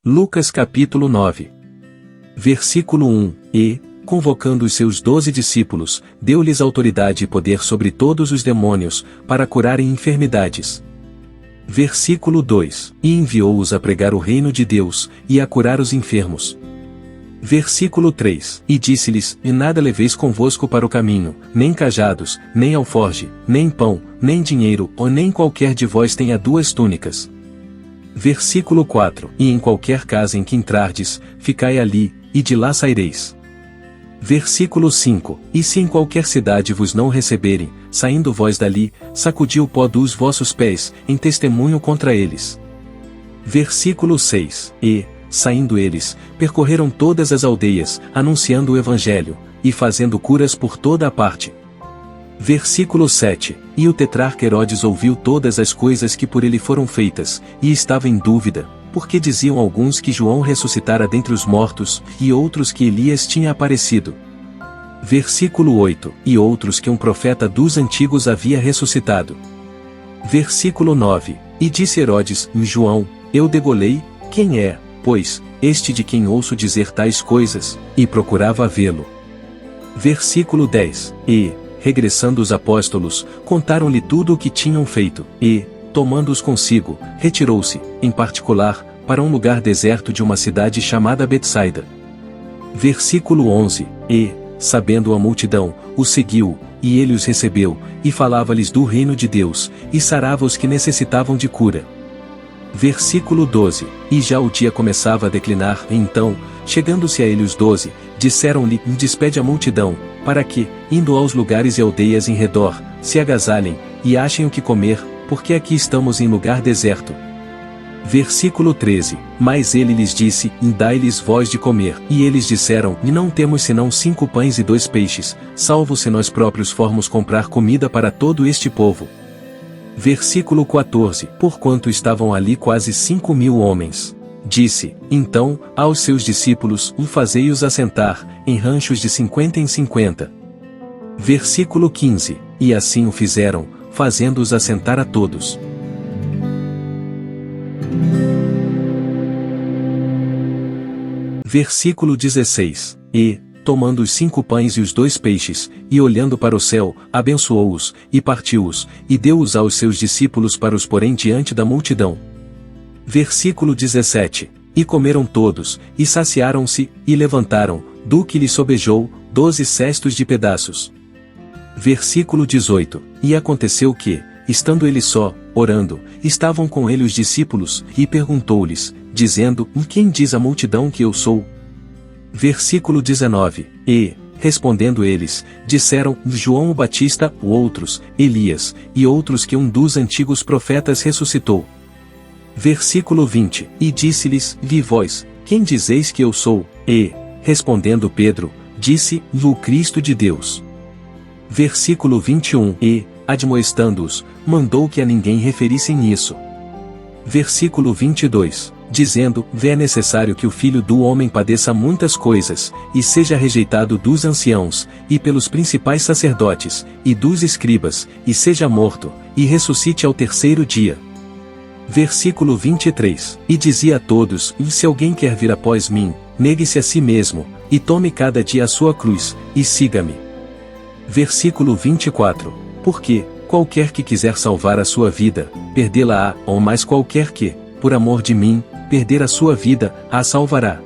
Lucas capítulo 9. Versículo 1. E, convocando os seus 12 discípulos, deu-lhes autoridade e poder sobre todos os demônios, para curarem enfermidades. Versículo 2. E enviou-os a pregar o reino de Deus, e a curar os enfermos. Versículo 3. E disse-lhes: E nada leveis convosco para o caminho, nem cajados, nem alforge, nem pão, nem dinheiro, ou nem qualquer de vós tenha 2 túnicas. Versículo 4. E em qualquer casa em que entrardes, ficai ali, e de lá saireis. Versículo 5. E se em qualquer cidade vos não receberem, saindo vós dali, sacudi o pó dos vossos pés, em testemunho contra eles. Versículo 6. E, saindo eles, percorreram todas as aldeias, anunciando o evangelho, e fazendo curas por toda a parte. Versículo 7. E o tetrarca Herodes ouviu todas as coisas que por ele foram feitas, e estava em dúvida, porque diziam alguns que João ressuscitara dentre os mortos, e outros que Elias tinha aparecido. Versículo 8. E outros que um profeta dos antigos havia ressuscitado. Versículo 9. E disse Herodes: João, eu degolei, quem é, pois, este de quem ouço dizer tais coisas? E procurava vê-lo. Versículo 10. E, regressando os apóstolos, contaram-lhe tudo o que tinham feito, e, tomando-os consigo, retirou-se, em particular, para um lugar deserto de uma cidade chamada Betsaida. Versículo 11. E, sabendo a multidão, o seguiu, e ele os recebeu, e falava-lhes do reino de Deus, e sarava os que necessitavam de cura. Versículo 12. E já o dia começava a declinar, e então, chegando-se a ele os 12, disseram-lhe: Despede a multidão, para que, indo aos lugares e aldeias em redor, se agasalhem, e achem o que comer, porque aqui estamos em lugar deserto. Versículo 13. Mas ele lhes disse: Dai-lhes vós de comer. E eles disseram: E não temos senão 5 pães e 2 peixes, salvo se nós próprios formos comprar comida para todo este povo. Versículo 14. Porquanto estavam ali quase 5.000 homens. Disse, então, aos seus discípulos: Fazei-os assentar, em ranchos de 50 em 50. Versículo 15. E assim o fizeram, fazendo-os assentar a todos. Versículo 16. E, tomando os 5 pães e os 2 peixes, e olhando para o céu, abençoou-os, e partiu-os, e deu-os aos seus discípulos para os porem diante da multidão. Versículo 17. E comeram todos, e saciaram-se, e levantaram, do que lhes sobejou, 12 cestos de pedaços. Versículo 18. E aconteceu que, estando ele só, orando, estavam com ele os discípulos, e perguntou-lhes, dizendo: Quem diz a multidão que eu sou? Versículo 19. E, respondendo eles, disseram: João o Batista, outros, Elias, e outros que um dos antigos profetas ressuscitou. Versículo 20. E disse-lhes: Vi vós, quem dizeis que eu sou? E, respondendo Pedro, disse: O Cristo de Deus. Versículo 21. E, admoestando-os, mandou que a ninguém referissem isso. Versículo 22. Dizendo: É necessário que o Filho do Homem padeça muitas coisas, e seja rejeitado dos anciãos, e pelos principais sacerdotes, e dos escribas, e seja morto, e ressuscite ao 3º dia. Versículo 23. E dizia a todos: Se alguém quer vir após mim, negue-se a si mesmo, e tome cada dia a sua cruz, e siga-me. Versículo 24. Porque, qualquer que quiser salvar a sua vida, perdê-la-á, ou mais qualquer que, por amor de mim, perder a sua vida, a salvará.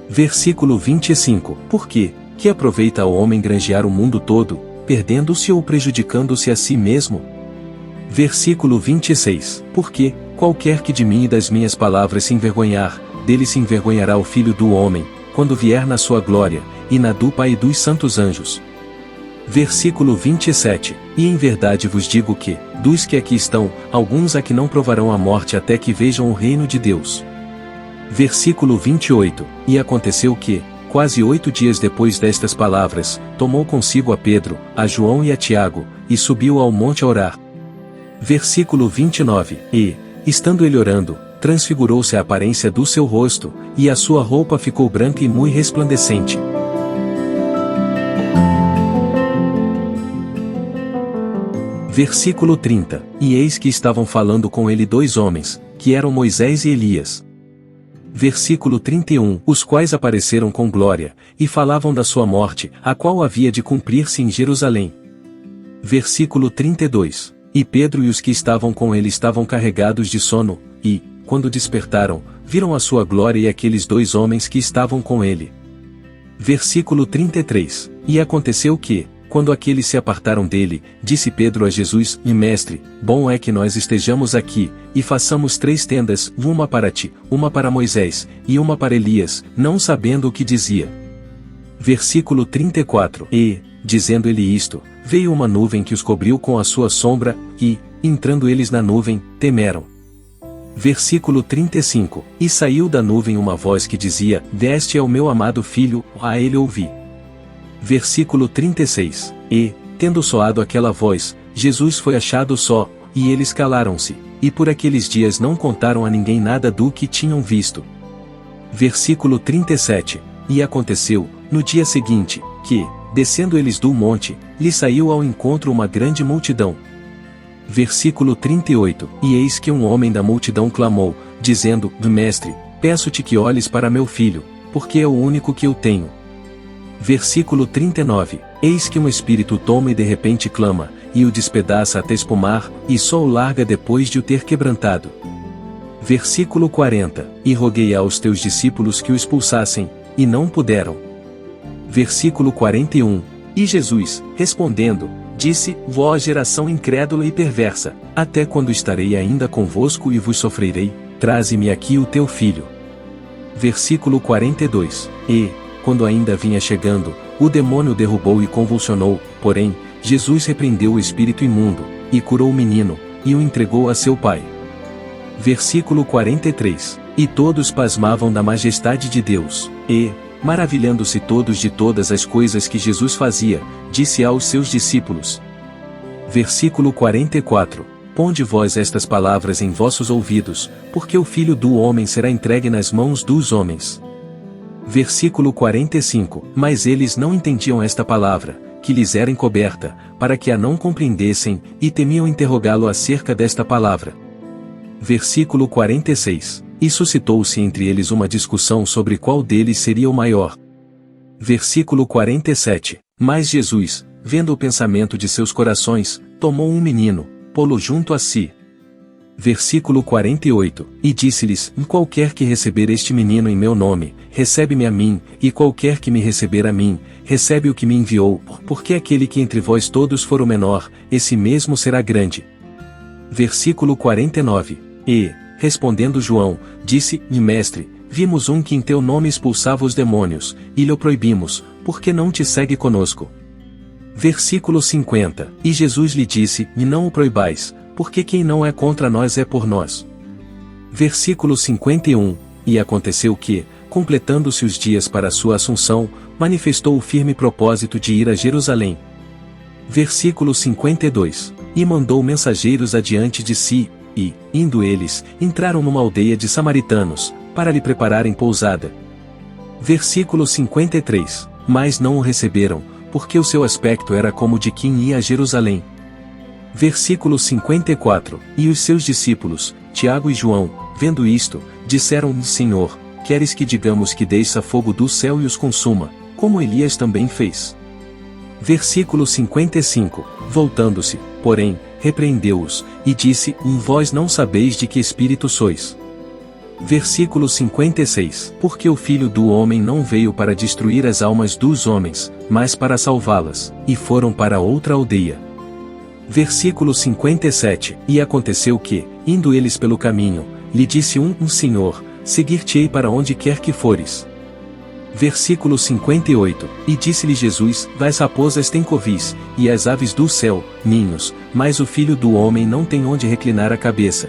Versículo 25. Porque, que aproveita ao homem granjear o mundo todo, perdendo-se ou prejudicando-se a si mesmo? Versículo 26. Porque, qualquer que de mim e das minhas palavras se envergonhar, dele se envergonhará o Filho do Homem, quando vier na sua glória, e na do Pai e dos santos anjos. Versículo 27. E em verdade vos digo que, dos que aqui estão, alguns há que não provarão a morte até que vejam o reino de Deus. Versículo 28. E aconteceu que, quase 8 dias depois destas palavras, tomou consigo a Pedro, a João e a Tiago, e subiu ao monte a orar. Versículo 29. E, estando ele orando, transfigurou-se a aparência do seu rosto, e a sua roupa ficou branca e muito resplandecente. Versículo 30. E eis que estavam falando com ele 2 homens, que eram Moisés e Elias. Versículo 31. Os quais apareceram com glória, e falavam da sua morte, a qual havia de cumprir-se em Jerusalém. Versículo 32. E Pedro e os que estavam com ele estavam carregados de sono, e, quando despertaram, viram a sua glória e aqueles dois homens que estavam com ele. Versículo 33. E aconteceu que, quando aqueles se apartaram dele, disse Pedro a Jesus: E mestre, bom é que nós estejamos aqui, e façamos 3 tendas, uma para ti, uma para Moisés, e uma para Elias, não sabendo o que dizia. Versículo 34. E, dizendo ele isto, veio uma nuvem que os cobriu com a sua sombra, e, entrando eles na nuvem, temeram. Versículo 35. E saiu da nuvem uma voz que dizia: Este é o meu amado filho, a ele ouvi. Versículo 36. E, tendo soado aquela voz, Jesus foi achado só, e eles calaram-se, e por aqueles dias não contaram a ninguém nada do que tinham visto. Versículo 37. E aconteceu, no dia seguinte, que, descendo eles do monte, lhe saiu ao encontro uma grande multidão. Versículo 38. E eis que um homem da multidão clamou, dizendo: Mestre, peço-te que olhes para meu filho, porque é o único que eu tenho. Versículo 39. Eis que um espírito toma e de repente clama, e o despedaça até espumar, e só o larga depois de o ter quebrantado. Versículo 40. E roguei aos teus discípulos que o expulsassem, e não puderam. Versículo 41. E Jesus, respondendo, disse: Vós geração incrédula e perversa, até quando estarei ainda convosco e vos sofrerei? Traze-me aqui o teu filho. Versículo 42. E, quando ainda vinha chegando, o demônio derrubou e convulsionou, porém, Jesus repreendeu o espírito imundo, e curou o menino, e o entregou a seu pai. Versículo 43. E todos pasmavam da majestade de Deus, e, maravilhando-se todos de todas as coisas que Jesus fazia, disse aos seus discípulos. Versículo 44. Ponde vós estas palavras em vossos ouvidos, porque o Filho do Homem será entregue nas mãos dos homens. Versículo 45. Mas eles não entendiam esta palavra, que lhes era encoberta, para que a não compreendessem, e temiam interrogá-lo acerca desta palavra. Versículo 46. E suscitou-se entre eles uma discussão sobre qual deles seria o maior. Versículo 47. Mas Jesus, vendo o pensamento de seus corações, tomou um menino, pô-lo junto a si. Versículo 48. E disse-lhes: Qualquer que receber este menino em meu nome, recebe-me a mim, e qualquer que me receber a mim, recebe o que me enviou, porque aquele que entre vós todos for o menor, esse mesmo será grande. Versículo 49. E, respondendo João, disse: Mestre, vimos um que em teu nome expulsava os demônios, e lhe o proibimos, porque não te segue conosco. Versículo 50. E Jesus lhe disse: E não o proibais, porque quem não é contra nós é por nós. Versículo 51. E aconteceu que, completando-se os dias para a sua assunção, manifestou o firme propósito de ir a Jerusalém. Versículo 52. E mandou mensageiros adiante de si, e, indo eles, entraram numa aldeia de samaritanos, para lhe prepararem pousada. Versículo 53. Mas não o receberam, porque o seu aspecto era como de quem ia a Jerusalém. Versículo 54. E os seus discípulos, Tiago e João, vendo isto, disseram: Senhor, queres que digamos que desça fogo do céu e os consuma, como Elias também fez? Versículo 55. Voltando-se, porém, repreendeu-os, e disse: Vós não sabeis de que espírito sois. Versículo 56. Porque o Filho do Homem não veio para destruir as almas dos homens, mas para salvá-las, e foram para outra aldeia. Versículo 57. E aconteceu que, indo eles pelo caminho, lhe disse um Senhor: Seguir-te-ei para onde quer que fores. Versículo 58. E disse-lhe Jesus: As raposas têm covis, e as aves do céu, ninhos, mas o Filho do Homem não tem onde reclinar a cabeça.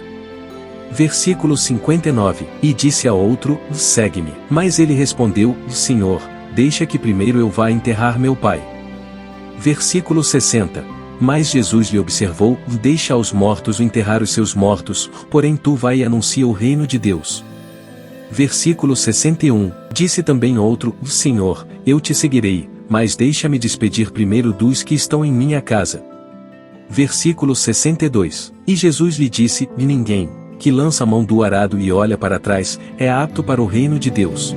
Versículo 59. E disse a outro: Segue-me. Mas ele respondeu: Senhor, deixa que primeiro eu vá enterrar meu pai. Versículo 60. Mas Jesus lhe observou: Deixa aos mortos enterrar os seus mortos, porém tu vai e anuncia o reino de Deus. Versículo 61. Disse também outro: Senhor, eu te seguirei, mas deixa-me despedir primeiro dos que estão em minha casa. Versículo 62. E Jesus lhe disse: Ninguém, que lança a mão do arado e olha para trás, é apto para o reino de Deus.